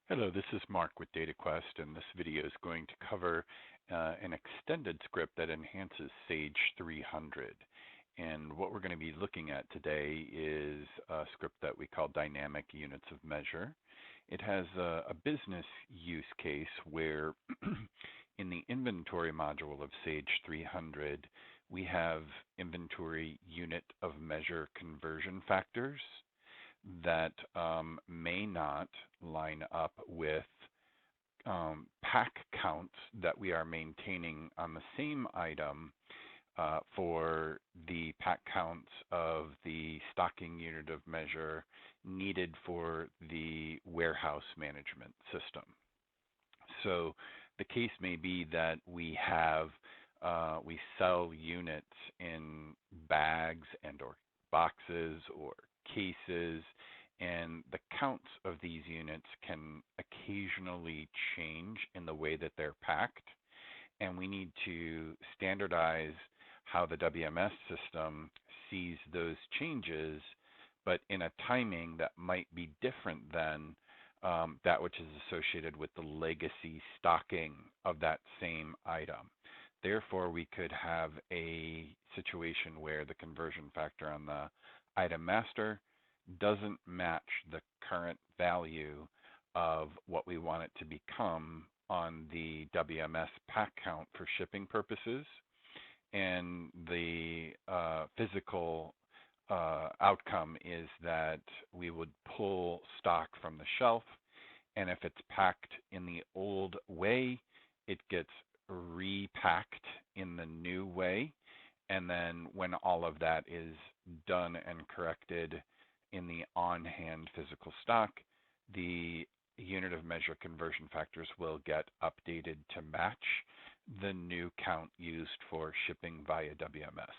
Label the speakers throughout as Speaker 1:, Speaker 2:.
Speaker 1: Hello, this is Mark with DataQuest, and this video is going to cover an extended script that enhances Sage 300. And what we're going to be looking at today is a script that we call dynamic units of measure. It has a business use case where in the inventory module of Sage 300, we have inventory unit of measure conversion factors that may not line up with pack counts that we are maintaining on the same item for the pack counts of the stocking unit of measure needed for the warehouse management system. So the case may be that we sell units in bags and or boxes or cases, and the counts of these units can occasionally change in the way that they're packed, and we need to standardize how the WMS system sees those changes, but in a timing that might be different than that which is associated with the legacy stocking of that same item. Therefore, we could have a situation where the conversion factor on the item master doesn't match the current value of what we want it to become on the WMS pack count for shipping purposes. And the physical outcome is that we would pull stock from the shelf, and if it's packed in the old way, it gets repacked in the new way. And then when all of that is done and corrected in the on-hand physical stock, the unit of measure conversion factors will get updated to match the new count used for shipping via WMS.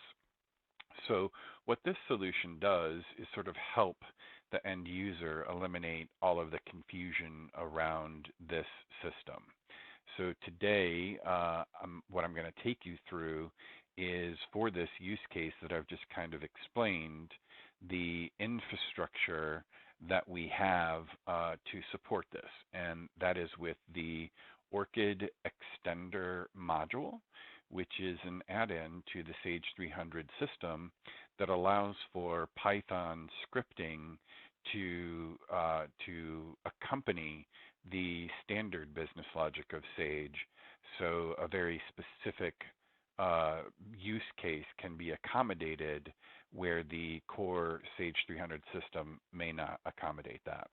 Speaker 1: So what this solution does is sort of help the end user eliminate all of the confusion around this system. So today, what I'm going to take you through is, for this use case that I've just kind of explained, the infrastructure that we have to support this. And that is with the Orchid Extender module, which is an add-in to the Sage 300 system that allows for Python scripting to accompany the standard business logic of Sage. So a very specific use case can be accommodated where the core Sage 300 system may not accommodate that.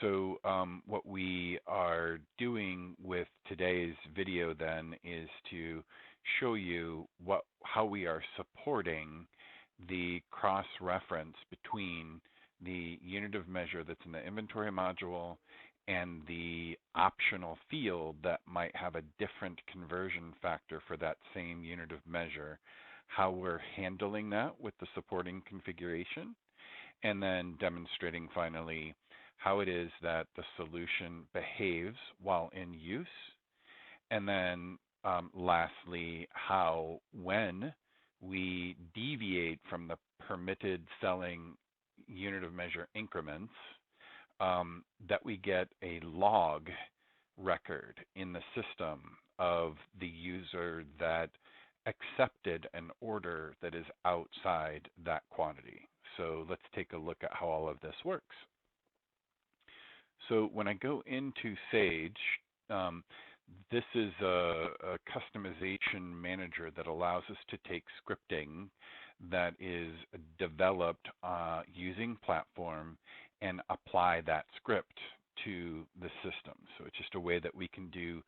Speaker 1: So what we are doing with today's video then is to show you how we are supporting the cross-reference between the unit of measure that's in the inventory module and the optional field that might have a different conversion factor for that same unit of measure, how we're handling that with the supporting configuration, and then demonstrating finally how it is that the solution behaves while in use, and then lastly, how when we deviate from the permitted selling unit of measure increments, that we get a log record in the system of the user that accepted an order that is outside that quantity. So let's take a look at how all of this works. So when I go into Sage, this is a customization manager that allows us to take scripting that is developed using platform and apply that script to the system. So it's just a way that we can do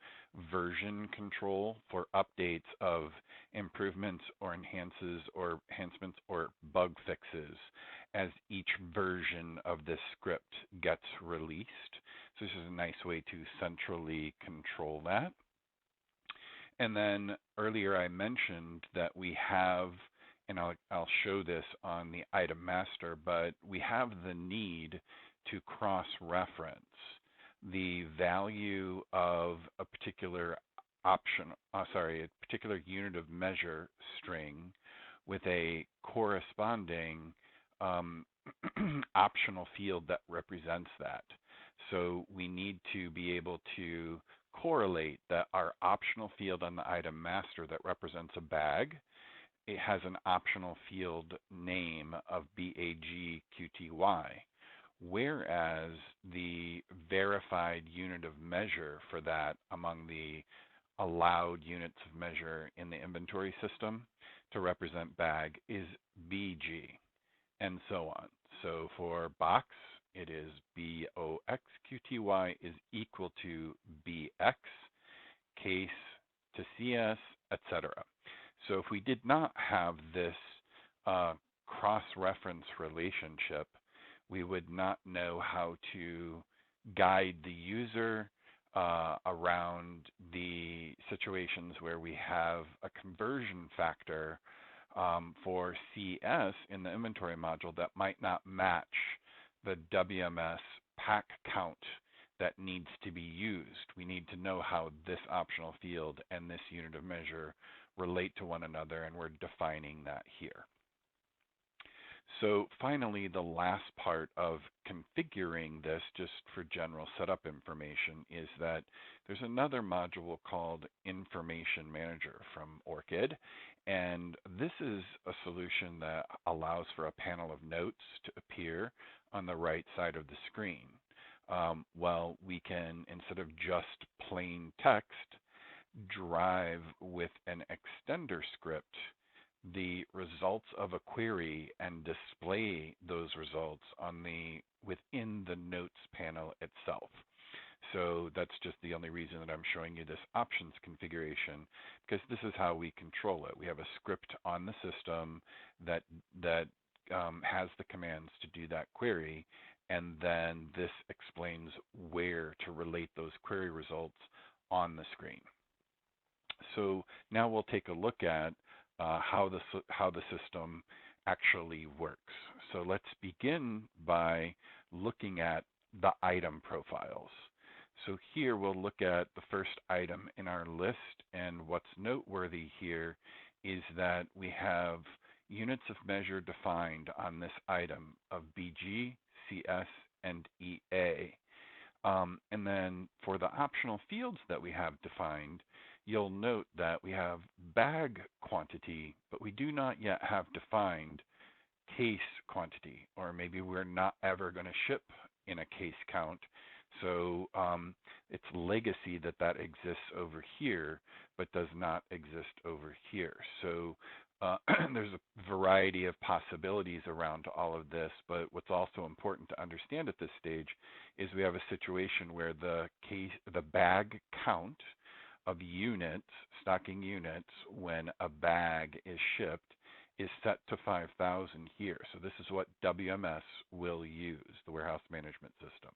Speaker 1: version control for updates of improvements or enhancements or bug fixes as each version of this script gets released. So this is a nice way to centrally control that. And then earlier I mentioned that we have, and I'll show this on the item master, but we have the need to cross-reference the value of a particular a particular unit of measure string with a corresponding optional field that represents that. So we need to be able to correlate that our optional field on the item master that represents a bag, it has an optional field name of BAGQTY, whereas the verified unit of measure for that among the allowed units of measure in the inventory system to represent bag is BG, and so on. So for box, it is BOXQTY is equal to BX, case to CS, etc. So if we did not have this cross-reference relationship, we would not know how to guide the user around the situations where we have a conversion factor for CS in the inventory module that might not match the WMS pack count that needs to be used. We need to know how this optional field and this unit of measure relate to one another, and we're defining that here. So finally, the last part of configuring this, just for general setup information, is that there's another module called Information Manager from ORCID, and this is a solution that allows for a panel of notes to appear on the right side of the screen. Well, we can, instead of just plain text, drive with an extender script the results of a query and display those results on within the notes panel itself. So that's just the only reason that I'm showing you this options configuration, because this is how we control it. We have a script on the system that has the commands to do that query, and then this explains where to relate those query results on the screen. So now we'll take a look at how the system actually works. So let's begin by looking at the item profiles. So here we'll look at the first item in our list, and what's noteworthy here is that we have units of measure defined on this item of BG, CS, and EA. And then for the optional fields that we have defined, you'll note that we have bag quantity, but we do not yet have defined case quantity, or maybe we're not ever going to ship in a case count. So it's legacy that exists over here, but does not exist over here. So there's a variety of possibilities around all of this, but what's also important to understand at this stage is we have a situation where the bag count of units, stocking units, when a bag is shipped is set to 5,000 here. So this is what WMS will use, the warehouse management system.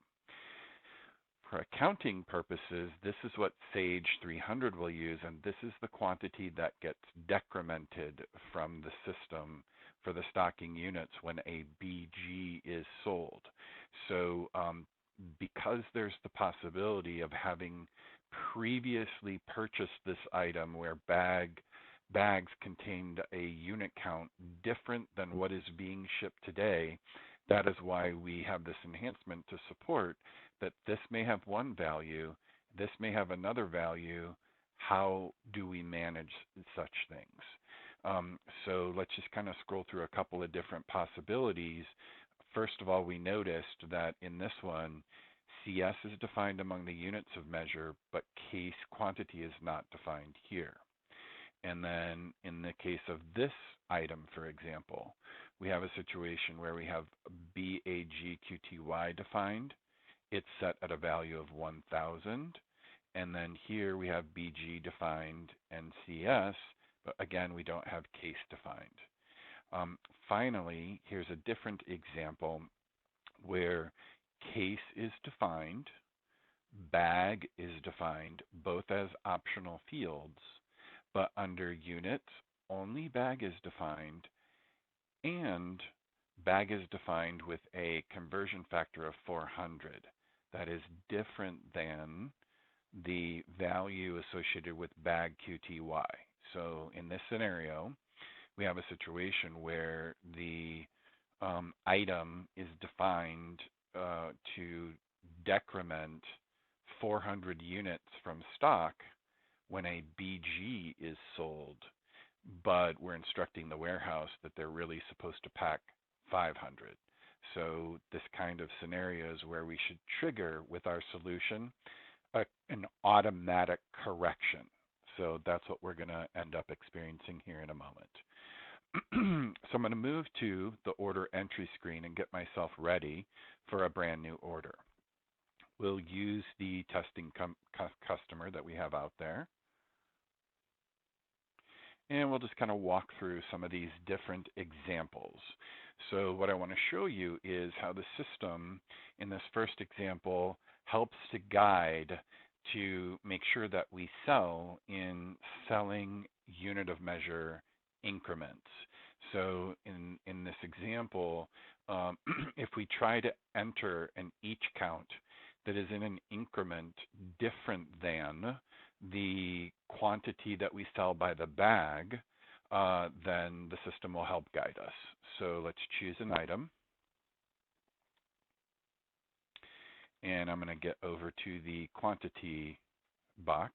Speaker 1: For accounting purposes, this is what Sage 300 will use, and this is the quantity that gets decremented from the system for the stocking units when a BG is sold. So because there's the possibility of having previously purchased this item where bags contained a unit count different than what is being shipped today, that is why we have this enhancement to support that this may have one value, this may have another value. How do we manage such things? So let's just kind of scroll through a couple of different possibilities. First of all, we noticed that in this one, CS is defined among the units of measure, but case quantity is not defined here. And then in the case of this item, for example, we have a situation where we have BAGQTY defined. It's set at a value of 1,000. And then here we have BG defined and CS, but again, we don't have case defined. Finally, here's a different example where case is defined, bag is defined, both as optional fields, but under units, only bag is defined, and bag is defined with a conversion factor of 400. That is different than the value associated with bag QTY. So in this scenario, we have a situation where the item is defined to decrement 400 units from stock when a BG is sold, but we're instructing the warehouse that they're really supposed to pack 500. So this kind of scenario is where we should trigger with our solution an automatic correction. So that's what we're going to end up experiencing here in a moment. So I'm going to move to the order entry screen and get myself ready for a brand new order. We'll use the testing customer that we have out there. And we'll just kind of walk through some of these different examples. So what I want to show you is how the system in this first example helps to guide to make sure that we sell in selling unit of measure increments. So in this example, if we try to enter an each count that is in an increment different than the quantity that we sell by the bag, then the system will help guide us. So let's choose an item. And I'm going to get over to the quantity box.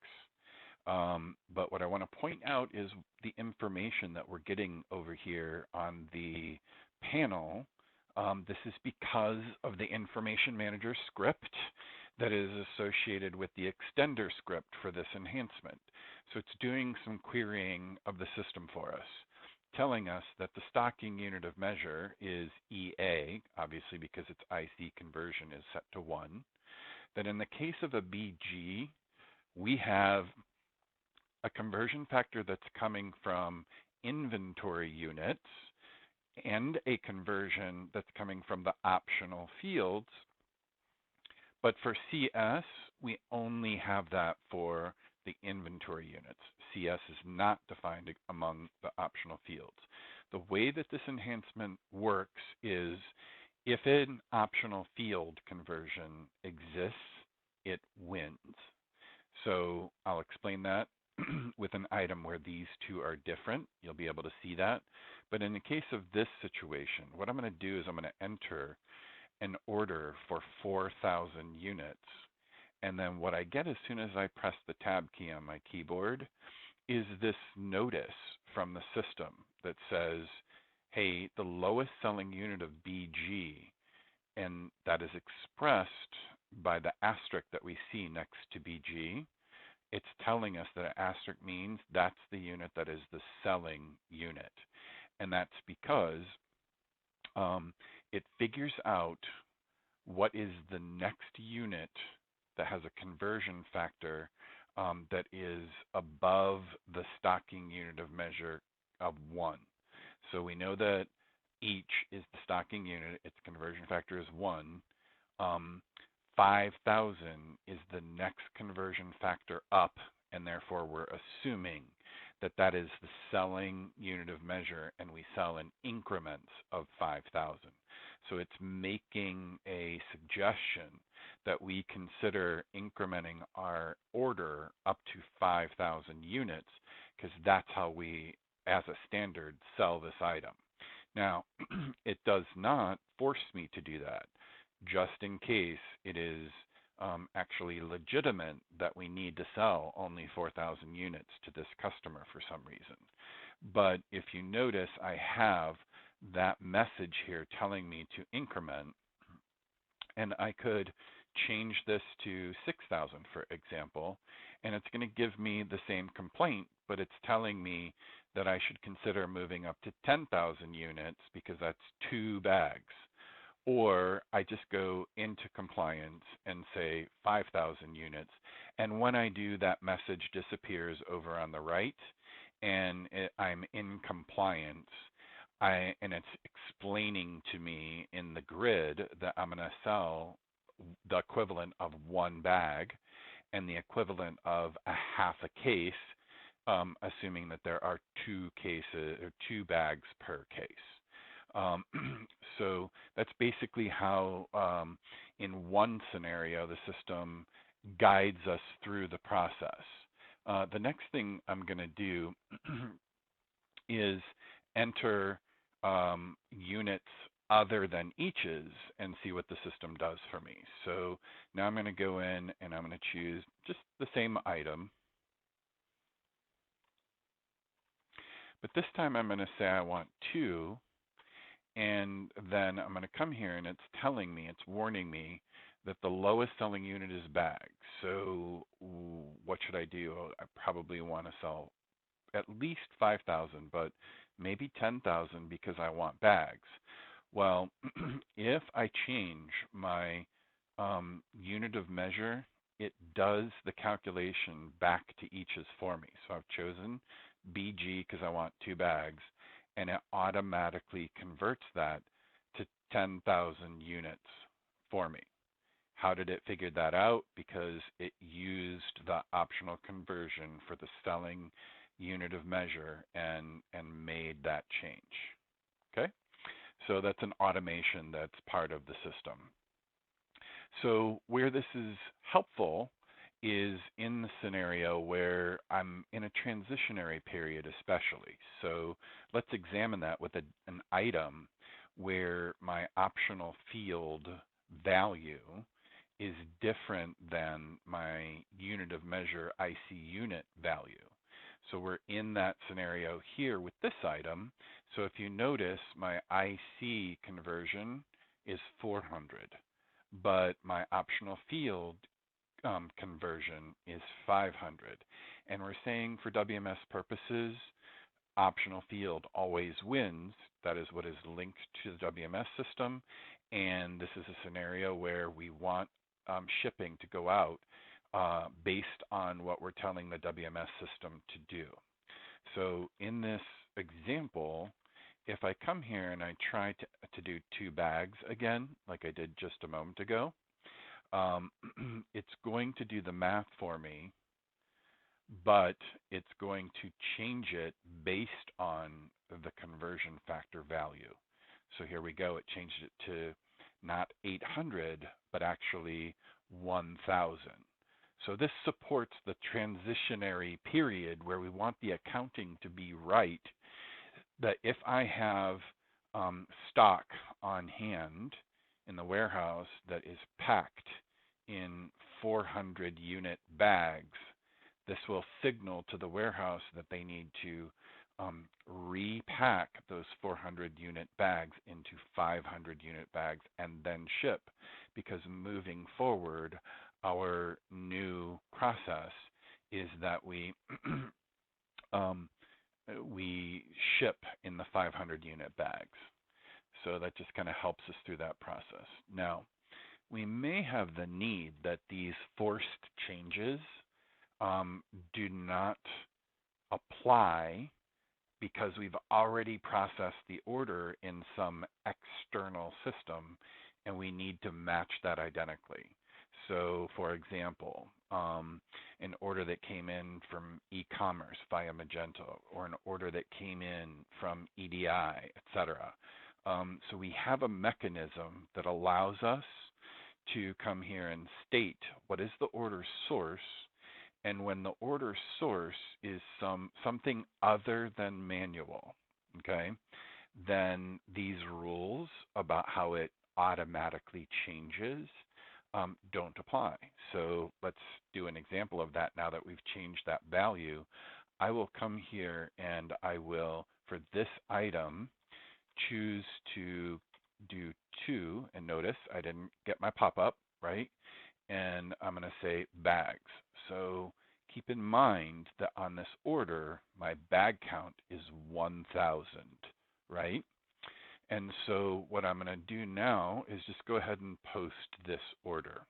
Speaker 1: But what I want to point out is the information that we're getting over here on the panel. This is because of the information manager script that is associated with the extender script for this enhancement. So it's doing some querying of the system for us, telling us that the stocking unit of measure is EA, obviously because its IC conversion is set to 1. That in the case of a BG, we have a conversion factor that's coming from inventory units and a conversion that's coming from the optional fields. But for CS, we only have that for the inventory units. CS is not defined among the optional fields. The way that this enhancement works is if an optional field conversion exists, it wins. So I'll explain that with an item where these two are different. You'll be able to see that. But in the case of this situation, what I'm going to do is I'm going to enter an order for 4,000 units. And then what I get as soon as I press the tab key on my keyboard is this notice from the system that says, hey, the lowest selling unit of BG, and that is expressed by the asterisk that we see next to BG. It's telling us that an asterisk means that's the unit that is the selling unit. And that's because it figures out what is the next unit that has a conversion factor that is above the stocking unit of measure of 1. So we know that each is the stocking unit, its conversion factor is 1. 5,000 is the next conversion factor up, and therefore we're assuming that that is the selling unit of measure, and we sell in increments of 5,000. So it's making a suggestion that we consider incrementing our order up to 5,000 units, because that's how we, as a standard, sell this item. Now, it does not force me to do that, just in case it is actually legitimate that we need to sell only 4,000 units to this customer for some reason. But if you notice, I have that message here telling me to increment, and I could change this to 6,000, for example, and it's going to give me the same complaint, but it's telling me that I should consider moving up to 10,000 units because that's 2 bags. Or I just go into compliance and say 5,000 units. And when I do, that message disappears over on the right, and I'm in compliance. And it's explaining to me in the grid that I'm going to sell the equivalent of 1 bag and the equivalent of a half a case, assuming that there are 2 cases or 2 bags per case. So that's basically how, in one scenario, the system guides us through the process. The next thing I'm going to do is enter units other than each's and see what the system does for me. So now I'm going to go in and I'm going to choose just the same item. But this time I'm going to say I want 2, and then I'm going to come here and it's telling me, it's warning me that the lowest selling unit is bags. So what should I do? I probably want to sell at least 5,000, but maybe 10,000 because I want bags. Well, if I change my unit of measure, it does the calculation back to each's for me. So I've chosen BG because I want 2 bags, and it automatically converts that to 10,000 units for me. How did it figure that out? Because it used the optional conversion for the selling unit of measure and made that change. Okay? So that's an automation that's part of the system. So where this is helpful is in the scenario where I'm in a transitionary period especially. So let's examine that with an item where my optional field value is different than my unit of measure IC unit value. So we're in that scenario here with this item. So if you notice, my IC conversion is 400, but my optional field conversion is 500. And we're saying for WMS purposes, optional field always wins. That is what is linked to the WMS system. And this is a scenario where we want shipping to go out based on what we're telling the WMS system to do. So in this example, if I come here and I try to do 2 bags again, like I did just a moment ago, it's going to do the math for me, but it's going to change it based on the conversion factor value. So here we go. It changed it to not 800, but actually 1,000. So this supports the transitionary period where we want the accounting to be right, that if I have stock on hand in the warehouse that is packed in 400 unit bags, this will signal to the warehouse that they need to repack those 400 unit bags into 500 unit bags and then ship, because moving forward, our new process is that we we ship in the 500 unit bags. So that just kind of helps us through that process. Now, we may have the need that these forced changes do not apply because we've already processed the order in some external system and we need to match that identically. So for example, an order that came in from e-commerce via Magento, or an order that came in from EDI, etc. So we have a mechanism that allows us to come here and state what is the order source, and when the order source is something other than manual, okay, then these rules about how it automatically changes don't apply. So let's do an example of that now that we've changed that value. I will come here and I will, for this item, choose to do 2, and notice I didn't get my pop-up, right? And I'm going to say bags. So keep in mind that on this order, my bag count is 1,000, right? And so what I'm going to do now is just go ahead and post this order.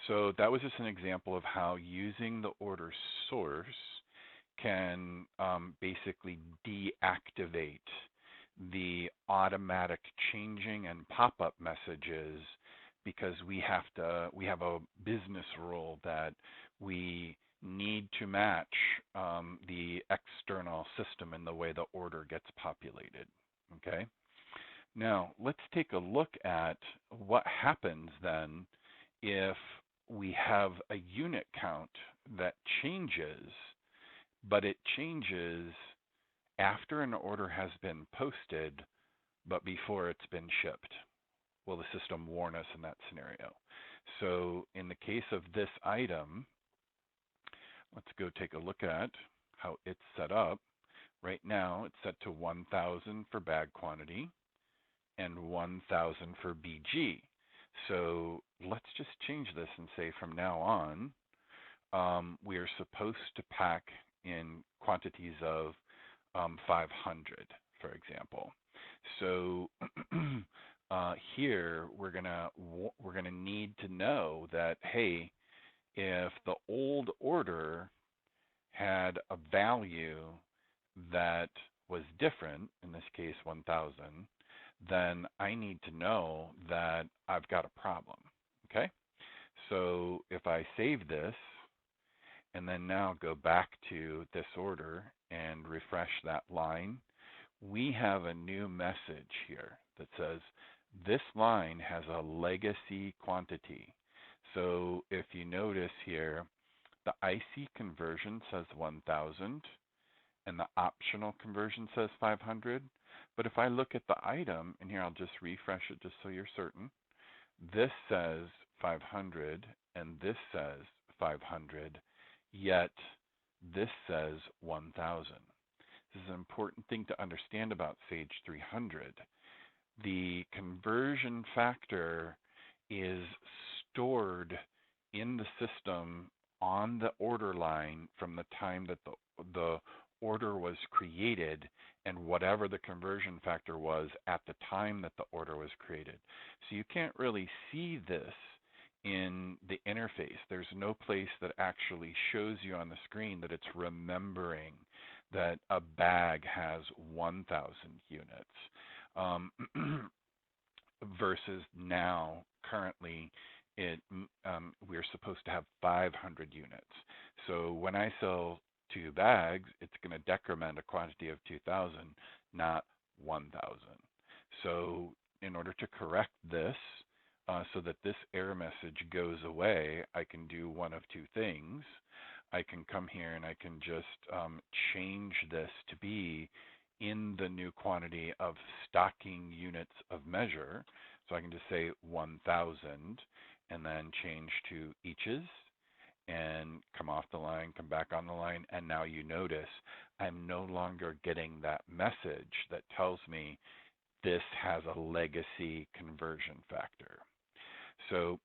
Speaker 1: So that was just an example of how using the order source can basically deactivate the automatic changing and pop-up messages, because we have a business rule that we need to match the external system in the way the order gets populated. Okay. Now let's take a look at what happens then if we have a unit count that changes, but it changes after an order has been posted, but before it's been shipped? Will the system warn us in that scenario? So in the case of this item, let's go take a look at how it's set up. Right now, it's set to 1,000 for bag quantity and 1,000 for BG. So let's just change this and say from now on, we are supposed to pack in quantities of 500, for example. So here we're gonna need to know that, hey, if the old order had a value that was different, in this case 1,000, then I need to know that I've got a problem. Okay? So if I save this and then now go back to this order and refresh that line, we have a new message here that says this line has a legacy quantity. So if you notice here, the IC conversion says 1,000 and the optional conversion says 500. But if I look at the item, and here I'll just refresh it just so you're certain, this says 500 and this says 500, yet this says 1,000. This is an important thing to understand about Sage 300. The conversion factor is stored in the system on the order line from the time that the order was created and whatever the conversion factor was at the time that the order was created. So you can't really see this in the interface. There's no place that actually shows you on the screen that it's remembering that a bag has 1,000 units versus now currently we're supposed to have 500 units. So when I sell 2 bags, it's going to decrement a quantity of 2,000, not 1,000. So in order to correct this, so that this error message goes away, I can do one of two things. I can come here and I can just change this to be in the new quantity of stocking units of measure. So I can just say 1,000 and then change to eaches and come off the line, come back on the line, and now you notice I'm no longer getting that message that tells me this has a legacy conversion factor. So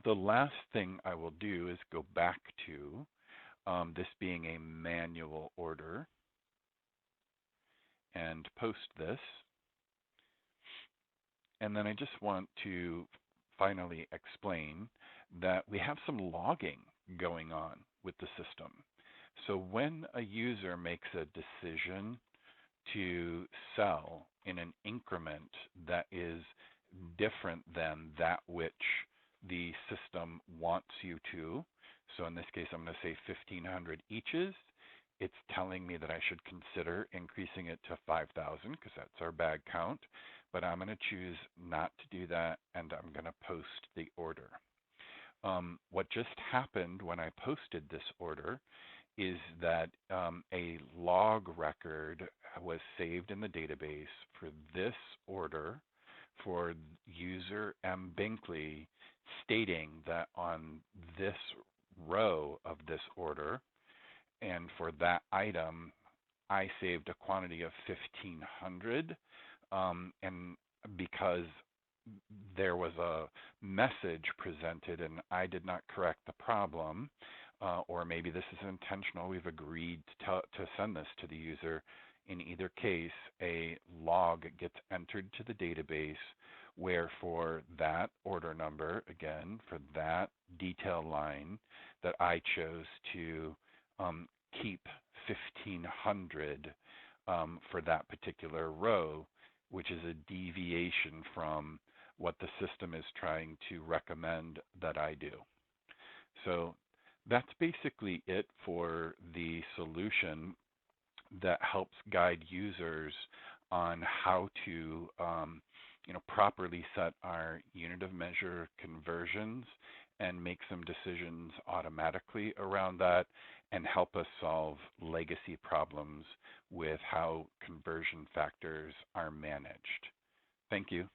Speaker 1: the last thing I will do is go back to this being a manual order and post this. And then I just want to finally explain that we have some logging going on with the system. So when a user makes a decision to sell in an increment that is different than that which the system wants you to, so in this case I'm going to say 1,500 eaches, it's telling me that I should consider increasing it to 5,000 because that's our bag count, but I'm going to choose not to do that and I'm going to post the order. What just happened when I posted this order is that a log record was saved in the database for this order for user M. Binkley, stating that on this row of this order and for that item, I saved a quantity of 1,500, and because there was a message presented and I did not correct the problem, or maybe this is intentional, we've agreed to send this to the user. In either case, a log gets entered to the database where for that order number, again, for that detail line that I chose to keep 1,500 for that particular row, which is a deviation from what the system is trying to recommend that I do. So that's basically it for the solution that helps guide users on how to properly set our unit of measure conversions and make some decisions automatically around that and help us solve legacy problems with how conversion factors are managed. Thank you.